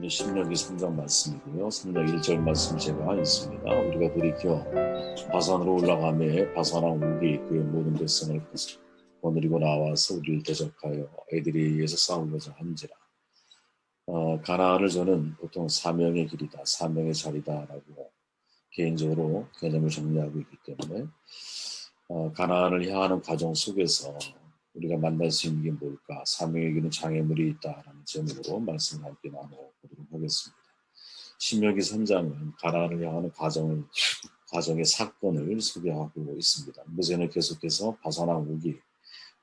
신명기 3장 말씀이고요. 3장 1절 말씀 제가 있습니다. 우리가 돌이켜 바산으로 올라가매 바산왕 오기 그의 모든 백성을 거느리고 나와서 우리를 대적하여 에드레이에서 싸우고자 한지라. 가나안을 저는 보통 사명의 길이다, 사명의 자리다라고 개인적으로 개념을 정리하고 있기 때문에 가나안을 향하는 과정 속에서 우리가 만날 수 있는 게 뭘까? 사명의 길은 장애물이 있다라는 제목으로 말씀을 함께 나눠보도록 하겠습니다. 신명기 3장은 가나안을 향하는 과정의 사건을 소개하고 있습니다. 모세는 계속해서 바산왕 오기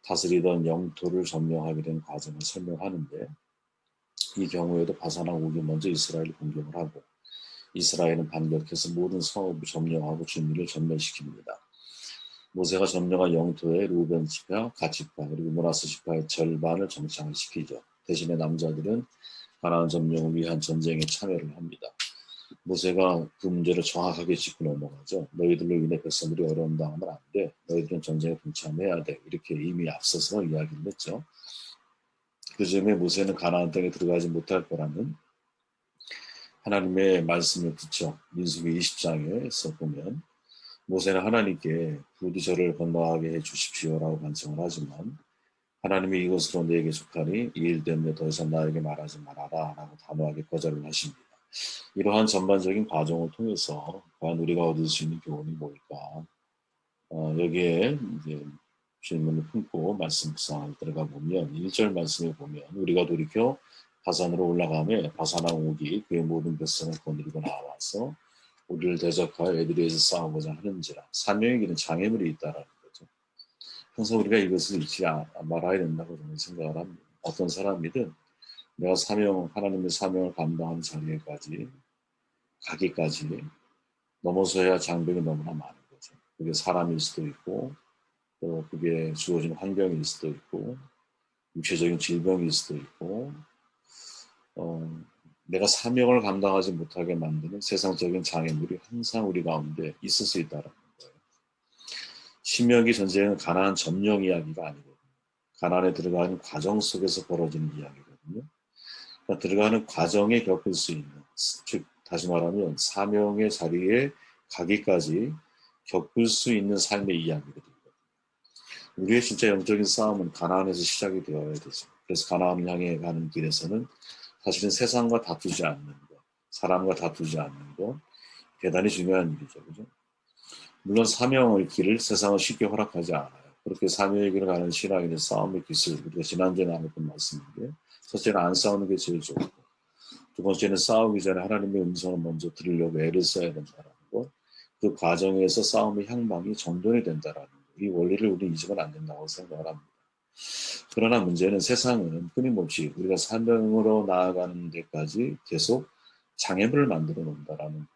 다스리던 영토를 점령하게 된 과정을 설명하는데, 이 경우에도 바산왕 오기 먼저 이스라엘을 공격을 하고 이스라엘은 반격해서 모든 성읍을 점령하고 주민을 전멸시킵니다. 모세가 점령한 영토에 루벤 지파, 갓 지파, 그리고 므낫세 지파의 절반을 정착을 시키죠. 대신에 남자들은 가나안 점령을 위한 전쟁에 참여를 합니다. 모세가 그 문제를 정확하게 짚고 넘어가죠. 너희들로 인해 백성들이 어려움 당하면 안 돼. 너희들은 전쟁에 동참해야 돼. 이렇게 이미 앞서서 이야기를 했죠. 그 즈음에 모세는 가나안 땅에 들어가지 못할 거라는 하나님의 말씀을 붙여 민수기 20장에서 보면, 모세는 하나님께 부디 저를 건너가게 해주십시오라고 간청을 하지만 하나님이 이것으로 내게 족하니 이 일 때문에 더 이상 나에게 말하지 말아라 라고 단호하게 거절을 하십니다. 이러한 전반적인 과정을 통해서 과연 우리가 얻을 수 있는 교훈이 뭘까? 여기에 이제 질문을 품고 말씀 묵상을 들어가 보면 1절 말씀에 보면, 우리가 돌이켜 바산으로 올라가며 바산왕 오기 그의 모든 백성을 거느리고 나와서 우리를 대적하여 에드레이에서 싸우고자 하는지라. 사명의 길은 장애물이 있다라는 거죠. 항상 우리가 이것을 잊지 말아야 된다고 저는 생각을 합니다. 어떤 사람이든 내가 하나님의 사명을 감당하는 자리에까지 가기까지 넘어서야 장벽이 너무나 많은 거죠. 그게 사람일 수도 있고, 또 그게 주어진 환경일 수도 있고, 육체적인 질병일 수도 있고, 내가 사명을 감당하지 못하게 만드는 세상적인 장애물이 항상 우리 가운데 있을 수 있다는 거예요. 신명기 전쟁은 가나안 점령 이야기가 아니거든요. 가나안에 들어가는 과정 속에서 벌어지는 이야기거든요. 그러니까 들어가는 과정에 겪을 수 있는, 즉 다시 말하면 사명의 자리에 가기까지 겪을 수 있는 삶의 이야기거든요. 우리의 진짜 영적인 싸움은 가나안에서 시작이 되어야 되죠. 그래서 가나안을 향해 가는 길에서는 사실은 세상과 다투지 않는 것, 사람과 다투지 않는 것, 대단히 중요한 일이죠. 그죠? 물론 사명의 길을 세상은 쉽게 허락하지 않아요. 그렇게 사명의 길을 가는 신앙인의 싸움의 기술, 우리가 지난주에 나눴던 말씀인데, 첫째는 안 싸우는 게 제일 좋고, 두 번째는 싸우기 전에 하나님의 음성을 먼저 들으려고 애를 써야 된다는 것, 그 과정에서 싸움의 향방이 정돈이 된다는 것, 이 원리를 우리 잊으면 안 된다고 생각을 합니다. 그러나 문제는 세상은 끊임없이 우리가 사명으로 나아가는 데까지 계속 장애물을 만들어 놓는다라는 거예요.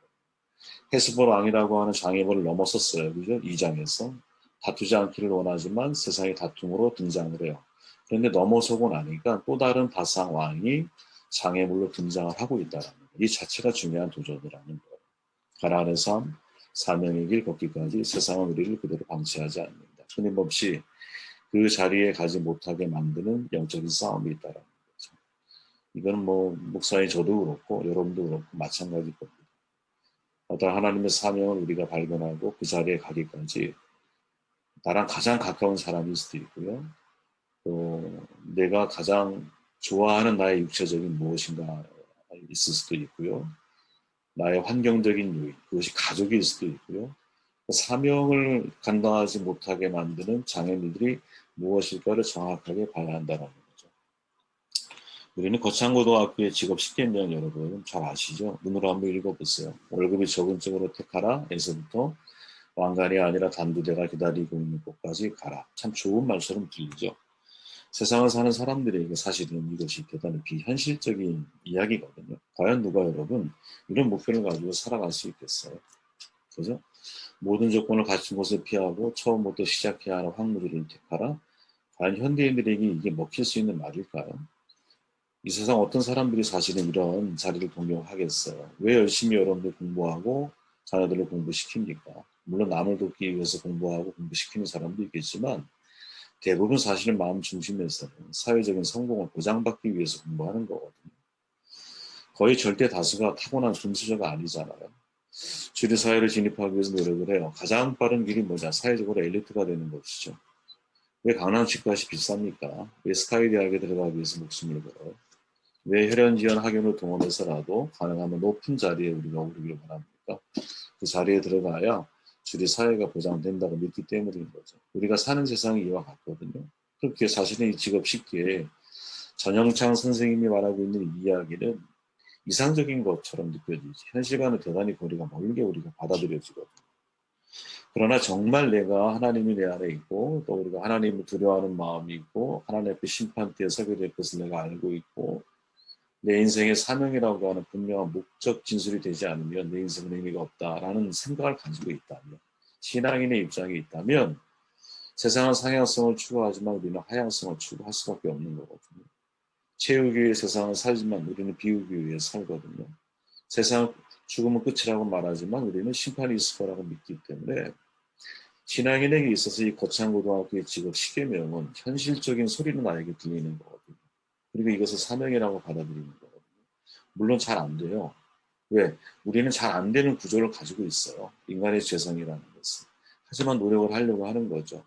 헤스볼 왕이라고 하는 장애물을 넘어섰어요. 그죠? 2장에서 다투지 않기를 원하지만 세상의 다툼으로 등장을 해요. 그런데 넘어서고 나니까 또 다른 바산 왕이 장애물로 등장을 하고 있다는 거예요. 이 자체가 중요한 도전이라는 거예요. 가나안의 삶, 사명의 길 걷기까지 세상은 우리를 그대로 방치하지 않는다. 끊임없이 그 자리에 가지 못하게 만드는 영적인 싸움이 있다는 거죠. 이거는 목사인 저도 그렇고 여러분도 그렇고 마찬가지일 겁니다. 어떤 하나님의 사명을 우리가 발견하고 그 자리에 가기까지 나랑 가장 가까운 사람일 수도 있고요. 또 내가 가장 좋아하는 나의 육체적인 무엇인가 있을 수도 있고요. 나의 환경적인 요인, 그것이 가족일 수도 있고요. 사명을 감당하지 못하게 만드는 장애물들이 무엇일까를 정확하게 봐야 한다는 거죠. 우리는 거창고등학교의 직업 10개명 여러분 잘 아시죠? 눈으로 한번 읽어보세요. 월급이 적은 쪽으로 택하라 에서부터 왕관이 아니라 단두대가 기다리고 있는 곳까지 가라. 참 좋은 말처럼 들리죠. 세상을 사는 사람들에게 사실은 이것이 대단히 비현실적인 이야기거든요. 과연 누가 여러분 이런 목표를 가지고 살아갈 수 있겠어요? 그죠? 모든 조건을 갖춘 곳을 피하고 처음부터 시작해야 하는 황무지를 택하라. 과연 현대인들에게 이게 먹힐 수 있는 말일까요? 이 세상 어떤 사람들이 사실은 이런 자리를 동경하겠어요? 왜 열심히 여러분들 공부하고 자녀들을 공부시킵니까? 물론 남을 돕기 위해서 공부하고 공부시키는 사람도 있겠지만 대부분 사실은 마음 중심에서는 사회적인 성공을 보장받기 위해서 공부하는 거거든요. 거의 절대 다수가 타고난 금수저가 아니잖아요. 주류 사회를 진입하기 위해서 노력을 해요. 가장 빠른 길이 뭐냐? 사회적으로 엘리트가 되는 것이죠. 왜 강남 치과시 비쌉니까? 왜 스카이 대학에 들어가기 위해서 목숨을 걸어요? 왜 혈연지원 학연을 동원해서라도 가능하면 높은 자리에 우리가 오르기를 바랍니까? 그 자리에 들어가야 주류 사회가 보장된다고 믿기 때문인 거죠. 우리가 사는 세상이 이와 같거든요. 그렇게 자신의 직업 쉽게 전영창 선생님이 말하고 있는 이 이야기는 이상적인 것처럼 느껴지지 현실과는 대단히 거리가 멀게 우리가 받아들여지거든요. 그러나 정말 내가 하나님이 내 안에 있고 또 우리가 하나님을 두려워하는 마음이 있고 하나님 앞에 심판대에 서게 될 것을 내가 알고 있고 내 인생의 사명이라고 하는 분명한 목적 진술이 되지 않으면 내 인생은 의미가 없다라는 생각을 가지고 있다면 신앙인의 입장에 있다면 세상은 상향성을 추구하지만 우리는 하향성을 추구할 수밖에 없는 거거든요. 채우기 위해 세상을 살지만 우리는 비우기 위해 살거든요. 세상 죽음은 끝이라고 말하지만 우리는 심판이 있을 거라고 믿기 때문에 신앙인에게 있어서 이 거창고등학교의 직업 시계명은 현실적인 소리는 나에게 들리는 거거든요. 그리고 이것을 사명이라고 받아들이는 거거든요. 물론 잘 안 돼요. 왜? 우리는 잘 안 되는 구조를 가지고 있어요. 인간의 죄성이라는 것은. 하지만 노력을 하려고 하는 거죠.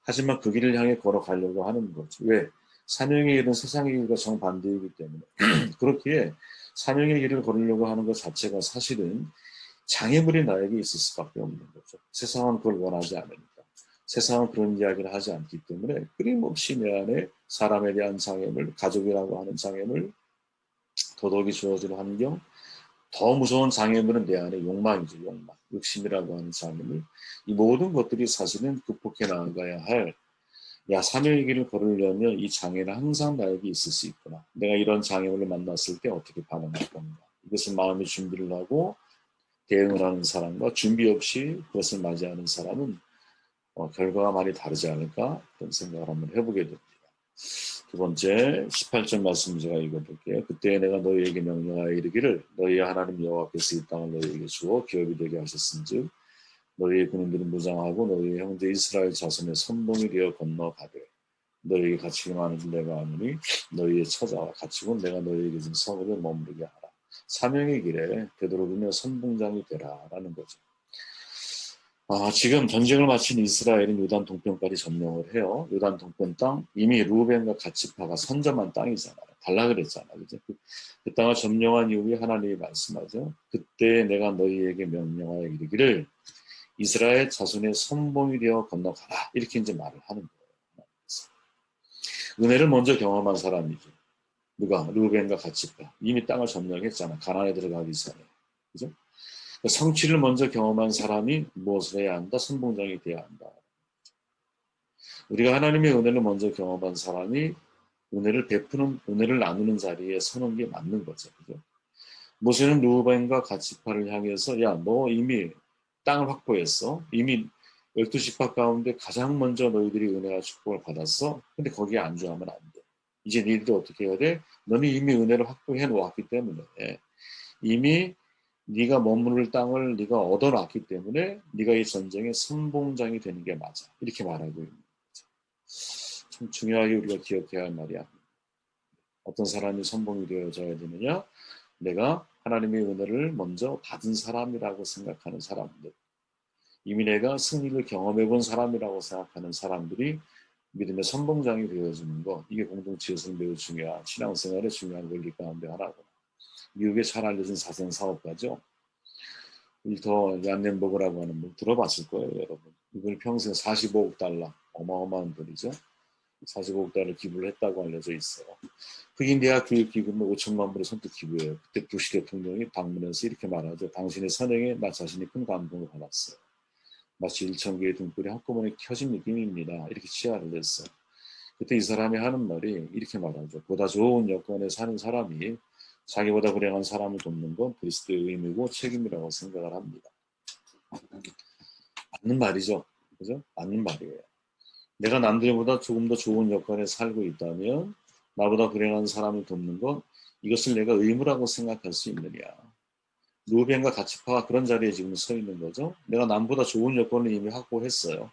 하지만 그 길을 향해 걸어가려고 하는 거죠. 왜? 사명의 길은 세상의 길과 정반대이기 때문에. 그렇기에 사명의 길을 걸으려고 하는 것 자체가 사실은 장애물이 나에게 있을 수밖에 없는 거죠. 세상은 그걸 원하지 않으니까. 세상은 그런 이야기를 하지 않기 때문에 끊임없이 내 안에 사람에 대한 장애물, 가족이라고 하는 장애물, 도덕이 주어지는 환경, 더 무서운 장애물은 내 안에 욕망이죠. 욕망, 욕심이라고 하는 장애물. 이 모든 것들이 사실은 극복해 나가야 할 사명의 길을 걸으려면 이 장애는 항상 나에게 있을 수 있구나. 내가 이런 장애물을 만났을 때 어떻게 반응할 건가. 이것을 마음의 준비를 하고 대응을 하는 사람과 준비 없이 그것을 맞이하는 사람은 결과가 많이 다르지 않을까 그런 생각을 한번 해보게 됩니다. 두 번째 18절 말씀 제가 읽어볼게요. 그때 내가 너희에게 명령하여 이르기를 너희 하나님 여호와께서 이 땅을 너희에게 주어 기업이 되게 하셨은즉 너희의 군인들은 무장하고 너희의 형제 이스라엘 자손의 선봉이 되어 건너가되 너희에게 같이 임하는 줄 내가 아노니 너희의 처자와 같이군 내가 너희에게 준 성읍에 머무르게 하라. 사명의 길에 되도록이면 선봉장이 되라라는 거죠. 지금 전쟁을 마친 이스라엘은 요단 동편까지 점령을 해요. 요단 동편 땅 이미 루벤과 갓지파가 선점한 땅이잖아요. 달라 그랬잖아요. 그죠? 그 땅을 점령한 이후에 하나님이 말씀하죠. 그때 내가 너희에게 명령하여 이르기를 이스라엘 자손의 선봉이 되어 건너가라. 이렇게 이제 말을 하는 거예요. 은혜를 먼저 경험한 사람이죠. 누가? 루벤과 갓지파. 이미 땅을 점령했잖아. 가나안에 들어가기 전에. 그죠? 성취를 먼저 경험한 사람이 무엇을 해야 한다? 선봉장이 돼야 한다. 우리가 하나님의 은혜를 먼저 경험한 사람이 은혜를 베푸는, 은혜를 나누는 자리에 서는 게 맞는 거죠. 그죠? 모세는 루벤과 갓지파를 향해서 야, 너 이미 땅을 확보했어. 이미 12지파 가운데 가장 먼저 너희들이 은혜와 축복을 받았어. 근데 거기에 안주하면 안 돼. 이제 너희들이 어떻게 해야 돼? 너는 이미 은혜를 확보해 놓았기 때문에 이미 네가 머무를 땅을 네가 얻어놨기 때문에 네가 이 전쟁의 선봉장이 되는 게 맞아. 이렇게 말하고 있는 거죠. 참 중요하게 우리가 기억해야 할 말이야. 어떤 사람이 선봉이 되어져야 되느냐? 내가 하나님의 은혜를 먼저 받은 사람이라고 생각하는 사람들. 이미 내가 승리를 경험해 본 사람이라고 생각하는 사람들이 믿음의 선봉장이 되어주는 것. 이게 공동체에서는 매우 중요한 신앙생활의 중요한 원리 가운데 하나고. 미국의 잘 알려진 사생사업가죠. 윌터 얀넨버그라고 하는 분 들어봤을 거예요, 여러분. 이분이 평생 45억 달러, 어마어마한 돈이죠. 45억 달러를 기부를 했다고 알려져 있어요. 흑인 대학 교육 기금을 5천만 불을 선뜻 기부해요. 그때 부시 대통령이 방문해서 이렇게 말하죠. 당신의 선행에 나 자신이 큰 감동을 받았어요. 마치 1,000개의 등불이 한꺼번에 켜진 느낌입니다. 이렇게 치하를 냈어요. 그때 이 사람이 하는 말이 이렇게 말하죠. 보다 좋은 여건에 사는 사람이 자기보다 불행한 사람을 돕는 건 그리스도의 의무고 책임이라고 생각을 합니다. 맞는 말이죠. 그죠? 맞는 말이에요. 내가 남들보다 조금 더 좋은 여건에 살고 있다면 나보다 불행한 사람을 돕는 건 이것을 내가 의무라고 생각할 수 있느냐. 루벤과 갓지파가 그런 자리에 지금 서 있는 거죠. 내가 남보다 좋은 여건을 이미 확보했어요.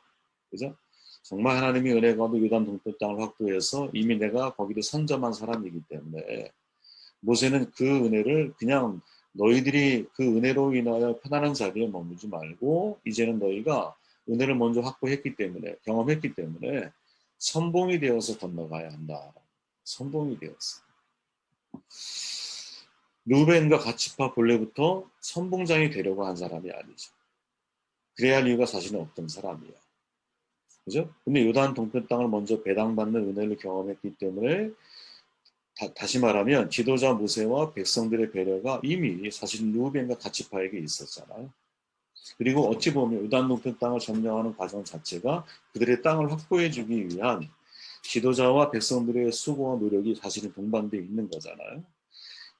그죠? 정말 하나님이 은혜 가운데 요단 동편 땅을 확보해서 이미 내가 거기를 선점한 사람이기 때문에 모세는 그 은혜를 그냥 너희들이 그 은혜로 인하여 편안한 자리에 머물지 말고 이제는 너희가 은혜를 먼저 확보했기 때문에 경험했기 때문에 선봉이 되어서 건너가야 한다. 선봉이 되었어. 루벤과 갓지파 본래부터 선봉장이 되려고 한 사람이 아니죠. 그래야 할 이유가 사실은 없던 사람이야. 그죠? 근데 요단 동편 땅을 먼저 배당받는 은혜를 경험했기 때문에 다시 말하면 지도자 모세와 백성들의 배려가 이미 사실 루벤과 갓지파에게 있었잖아요. 그리고 어찌 보면 요단 동편 땅을 점령하는 과정 자체가 그들의 땅을 확보해 주기 위한 지도자와 백성들의 수고와 노력이 사실은 동반되어 있는 거잖아요.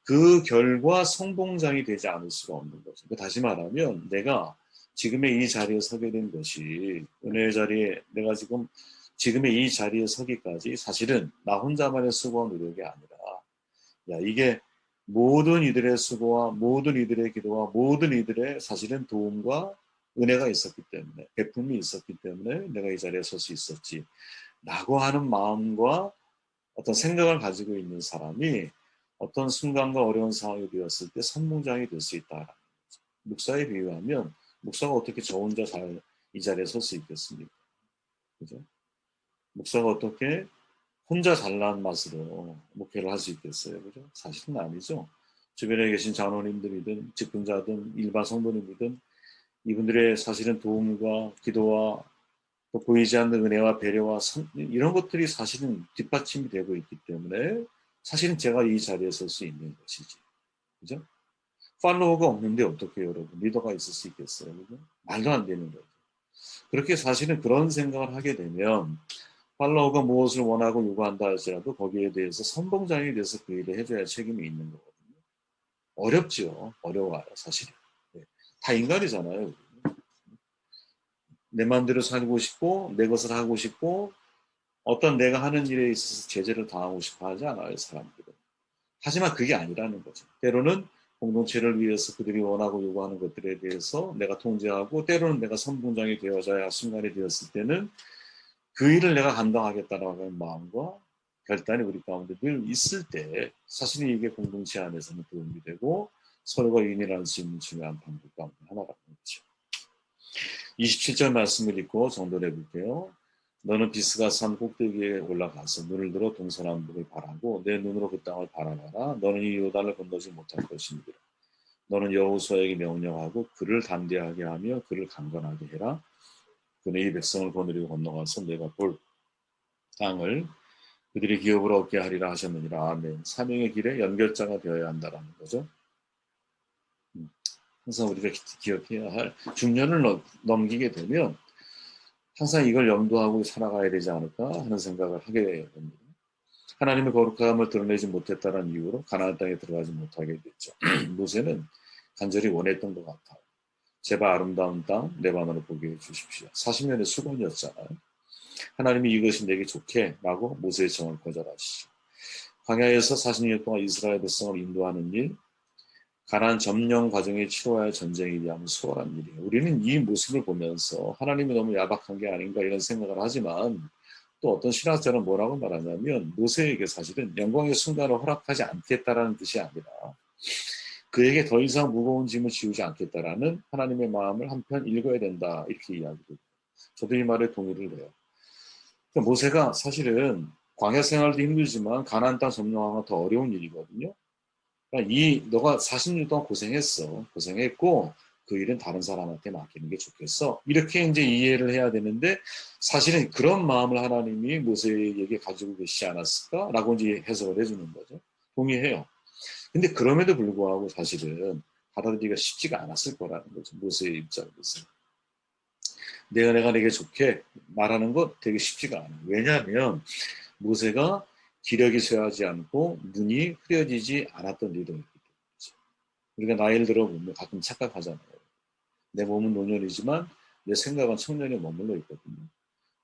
그 결과 성봉장이 되지 않을 수가 없는 거죠. 다시 말하면 내가 지금의 이 자리에 서게 된 것이 은혜의 자리에 내가 지금의 이 자리에 서기까지 사실은 나 혼자만의 수고와 노력이 아니라 이게 모든 이들의 수고와 모든 이들의 기도와 모든 이들의 사실은 도움과 은혜가 있었기 때문에 베품이 있었기 때문에 내가 이 자리에 설 수 있었지 라고 하는 마음과 어떤 생각을 가지고 있는 사람이 어떤 순간과 어려운 상황이 되었을 때 선봉장이 될 수 있다. 목사에 비유하면 목사가 어떻게 저 혼자 잘 이 자리에 설 수 있겠습니까? 그죠? 목사가 어떻게 혼자 잘난 맛으로 목회를 할 수 있겠어요? 그죠? 사실은 아니죠. 주변에 계신 장로님들이든 직분자든 일반 성도님이든 이분들의 사실은 도움과 기도와 또 보이지 않는 은혜와 배려와 이런 것들이 사실은 뒷받침이 되고 있기 때문에 사실은 제가 이 자리에 설 수 있는 것이지. 그죠? 팔로워가 없는데 어떻게 여러분 리더가 있을 수 있겠어요? 그죠? 말도 안 되는 거죠. 그렇게 사실은 그런 생각을 하게 되면 팔로워가 무엇을 원하고 요구한다 할지라도 거기에 대해서 선봉장이 돼서 그 일을 해줘야 책임이 있는 거거든요. 어렵죠. 어려워요, 사실은. 네. 다 인간이잖아요. 내 마음대로 살고 싶고 내 것을 하고 싶고 어떤 내가 하는 일에 있어서 제재를 당하고 싶어 하지 않아요, 사람들은. 하지만 그게 아니라는 거죠. 때로는 공동체를 위해서 그들이 원하고 요구하는 것들에 대해서 내가 통제하고 때로는 내가 선봉장이 되어져야 할 순간이 되었을 때는 그 일을 내가 감당하겠다라는 마음과 결단이 우리 가운데 늘 있을 때 사실 이게 공동체 안에서는 도움이 되고 서로가 유인할 수 있는 중요한 방법 가운데 하나라는 거죠. 27절 말씀을 읽고 정돈해 볼게요. 너는 비스가 산 꼭대기에 올라가서 눈을 들어 동서남북을 바라고 내 눈으로 그 땅을 바라봐라. 너는 이 요단을 건너지 못할 것이니라. 너는 여호수아에게 명령하고 그를 담대하게 하며 그를 강건하게 해라. 그는 이 백성을 거느리고 건너가서 내가 볼 땅을 그들이 기업으로 얻게 하리라 하셨느니라. 아멘. 사명의 길에 연결자가 되어야 한다라는 거죠. 항상 우리가 기억해야 할 중년을 넘기게 되면 항상 이걸 염두하고 살아가야 되지 않을까 하는 생각을 하게 됩니다. 하나님의 거룩함을 드러내지 못했다는 이유로 가나안 땅에 들어가지 못하게 됐죠. 모세는 간절히 원했던 것 같아요. 제발 아름다운 땅 레바논을 보게 해주십시오. 40년의 수건이었잖아요. 하나님이 이것이 내게 좋게 라고 모세의 청을 거절하시죠. 광야에서 40년 동안 이스라엘 백성을 인도하는 일, 가나안 점령 과정에 치러야 할 전쟁에 대한 수월한 일이에요. 우리는 이 모습을 보면서 하나님이 너무 야박한 게 아닌가 이런 생각을 하지만 또 어떤 신학자는 뭐라고 말하냐면 모세에게 사실은 영광의 순간을 허락하지 않겠다라는 뜻이 아니라 그에게 더 이상 무거운 짐을 지우지 않겠다라는 하나님의 마음을 한편 읽어야 된다 이렇게 이야기를 해요. 저도 이 말에 동의를 해요. 그러니까 모세가 사실은 광야 생활도 힘들지만 가나안 땅 점령하는 건 더 어려운 일이거든요. 그러니까 너가 40년 동안 고생했고 그 일은 다른 사람한테 맡기는 게 좋겠어. 이렇게 이제 이해를 해야 되는데 사실은 그런 마음을 하나님이 모세에게 가지고 계시지 않았을까라고 이제 해석을 해주는 거죠. 동의해요. 근데 그럼에도 불구하고 사실은 받아들이기가 쉽지가 않았을 거라는 거죠. 모세의 입장에서. 내가 내게 좋게 말하는 것 되게 쉽지가 않아요. 왜냐하면 모세가 기력이 쇠하지 않고 눈이 흐려지지 않았던 리더였기 때문이죠. 우리가 나이를 들어보면 가끔 착각하잖아요. 내 몸은 노년이지만 내 생각은 청년에 머물러 있거든요.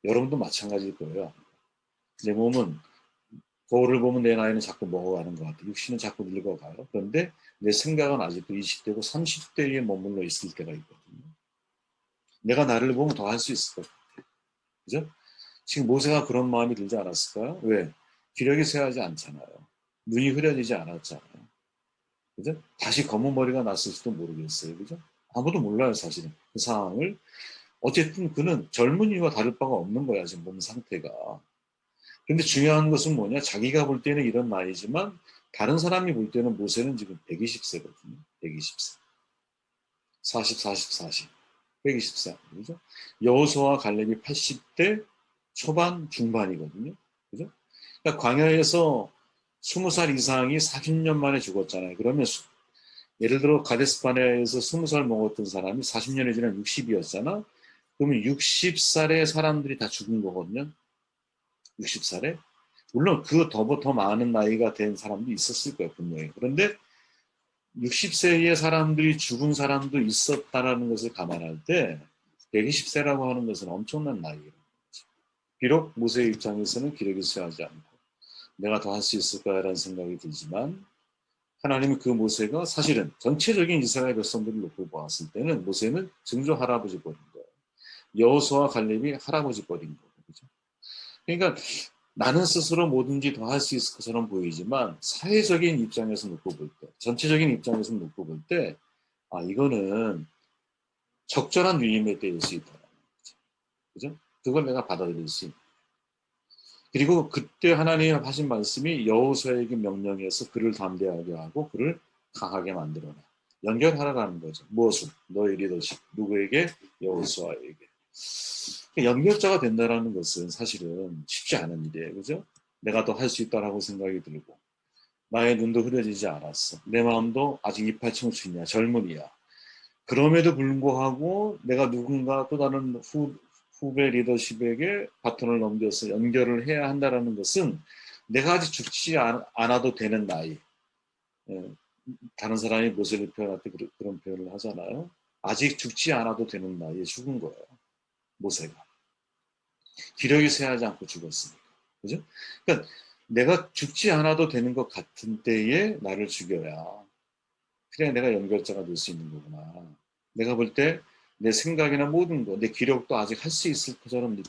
여러분도 마찬가지일 거예요. 내 몸은 거울을 보면 내 나이는 자꾸 먹어가는 것 같아요. 육신은 자꾸 늙어가요. 그런데 내 생각은 아직도 20대고 30대에 머물러 있을 때가 있거든요. 내가 나를 보면 더 할 수 있을 것 같아요. 그죠? 지금 모세가 그런 마음이 들지 않았을까요? 왜? 기력이 쇠하지 않잖아요. 눈이 흐려지지 않았잖아요. 그죠? 다시 검은 머리가 났을지도 모르겠어요. 그죠? 아무도 몰라요, 사실은. 그 상황을. 어쨌든 그는 젊은이와 다를 바가 없는 거야, 지금 몸 상태가. 근데 중요한 것은 뭐냐? 자기가 볼 때는 이런 나이지만 다른 사람이 볼 때는 모세는 지금 120세거든요. 120세. 40, 40, 40. 120세. 그죠? 여호수아와 갈렙이 80대 초반 중반이거든요. 그죠? 그러니까 광야에서 20살 이상이 40년 만에 죽었잖아요. 그러면 예를 들어 가데스바네아에서 20살 먹었던 사람이 40년이 지난 60이었잖아. 그러면 60살의 사람들이 다 죽은 거거든요. 60살에. 물론 그 더 많은 나이가 된 사람도 있었을 거예요, 분명히. 그런데 60세의 사람들이 죽은 사람도 있었다라는 것을 감안할 때 120세라고 하는 것은 엄청난 나이예요. 비록 모세의 입장에서는 기력이 쇠하지 않고 내가 더 할 수 있을까라는 생각이 들지만 하나님은 그 모세가 사실은 전체적인 이스라엘 백성들을 놓고 보았을 때는 모세는 증조 할아버지 뻘인 거예요. 여호수아 갈렙이 할아버지 뻘인 거예요. 그렇죠? 그러니까 나는 스스로 뭐든지 더 할 수 있을 것처럼 보이지만 사회적인 입장에서 놓고 볼 때, 전체적인 입장에서 놓고 볼 때, 아 이거는 적절한 위임에 대일 수 있다. 그죠? 그걸 내가 받아들일 수 있다. 그리고 그때 하나님이 하신 말씀이 여호수아에게 명령해서 그를 담대하게 하고 그를 강하게 만들어라. 연결하라는 거죠. 무엇을? 너의 리더십. 누구에게? 여호수아에게. 연결자가 된다는 것은 사실은 쉽지 않은 일이에요. 그죠? 내가 더 할 수 있다라고 생각이 들고 나의 눈도 흐려지지 않았어. 내 마음도 아직 이팔 청춘이야. 젊은이야. 그럼에도 불구하고 내가 누군가 또 다른 후배 리더십에게 바톤을 넘겨서 연결을 해야 한다는 것은 내가 아직 죽지 않아도 되는 나이. 예, 다른 사람이 모세를 표현할 때 그런 표현을 하잖아요. 아직 죽지 않아도 되는 나이에 죽은 거예요. 모세가. 기력이 쇠하지 않고 죽었으니까. 그죠? 그러니까 내가 죽지 않아도 되는 것 같은 때에 나를 죽여야 그래야 내가 연결자가 될 수 있는 거구나. 내가 볼 때 내 생각이나 모든 거, 내 기력도 아직 할 수 있을 것처럼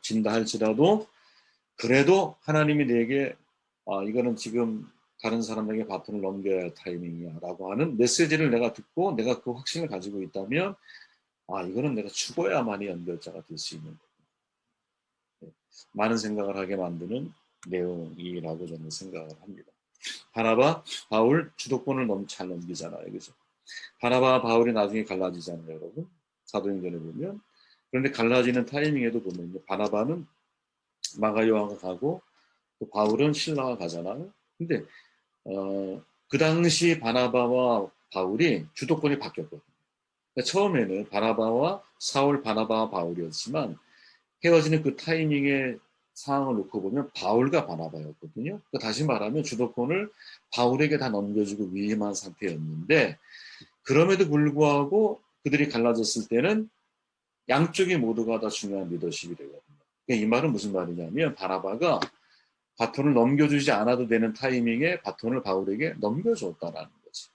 진다 할지라도 그래도 하나님이 내게 이거는 지금 다른 사람에게 바톤을 넘겨야 할 타이밍이야 라고 하는 메시지를 내가 듣고 내가 그 확신을 가지고 있다면 이거는 내가 죽어야만이 연결자가 될 수 있는 거예요. 많은 생각을 하게 만드는 내용이라고 저는 생각을 합니다. 바나바, 바울 주도권을 너무 잘 넘기잖아요. 그죠? 바나바와 바울이 나중에 갈라지잖아요, 여러분. 사도행전에 보면. 그런데 갈라지는 타이밍에도 보면요. 바나바는 마가요한과 가고 또 바울은 신라와 가잖아요. 근데 그 당시 바나바와 바울이 주도권이 바뀌었거든요. 그러니까 처음에는 바나바와 사울, 바나바와 바울이었지만 헤어지는 그 타이밍의 상황을 놓고 보면 바울과 바나바였거든요. 그러니까 다시 말하면 주도권을 바울에게 다 넘겨주고 위임한 상태였는데 그럼에도 불구하고 그들이 갈라졌을 때는 양쪽이 모두가 다 중요한 리더십이 되거든요. 그러니까 이 말은 무슨 말이냐면 바나바가 바톤을 넘겨주지 않아도 되는 타이밍에 바톤을 바울에게 넘겨줬다라는 거지.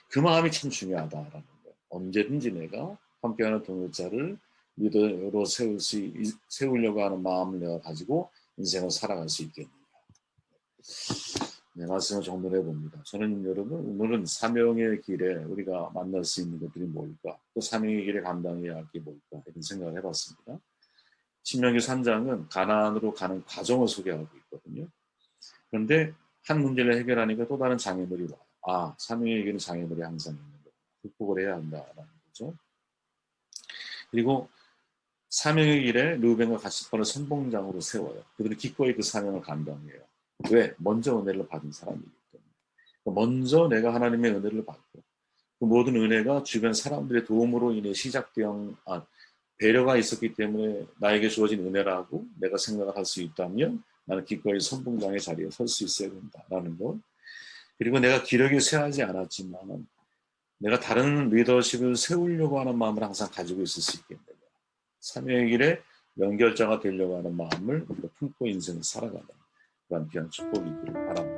그 마음이 참 중요하다라는 거예요. 언제든지 내가 함께하는 동역자를 리더로 세우려고 하는 마음을 내가 가지고 인생을 살아갈 수 있겠느냐. 네, 말씀을 정리해 봅니다. 저는 여러분 오늘은 사명의 길에 우리가 만날 수 있는 것들이 뭘까? 또 사명의 길에 감당해야 할 게 뭘까? 이런 생각을 해봤습니다. 신명기 3장은 가나안으로 가는 과정을 소개하고 있거든요. 그런데 한 문제를 해결하니까 또 다른 장애물이 와요. 사명의 길은 장애물이 항상 있는 거. 극복을 해야 한다라는 거죠. 그리고 사명의 길에 르우벤과 가시폰을 선봉장으로 세워요. 그들은 기꺼이 그 사명을 감당해요. 왜? 먼저 은혜를 받은 사람이기 때문에. 먼저 내가 하나님의 은혜를 받고 그 모든 은혜가 주변 사람들의 도움으로 인해 배려가 있었기 때문에 나에게 주어진 은혜라고 내가 생각을 할 수 있다면 나는 기꺼이 선봉장의 자리에 설 수 있어야 된다라는 것. 그리고 내가 기력이 쇠하지 않았지만 내가 다른 리더십을 세우려고 하는 마음을 항상 가지고 있을 수 있겠느냐. 사명의 길에 연결자가 되려고 하는 마음을 품고 인생을 살아가는 그런 귀한 축복이 있기를 바랍니다.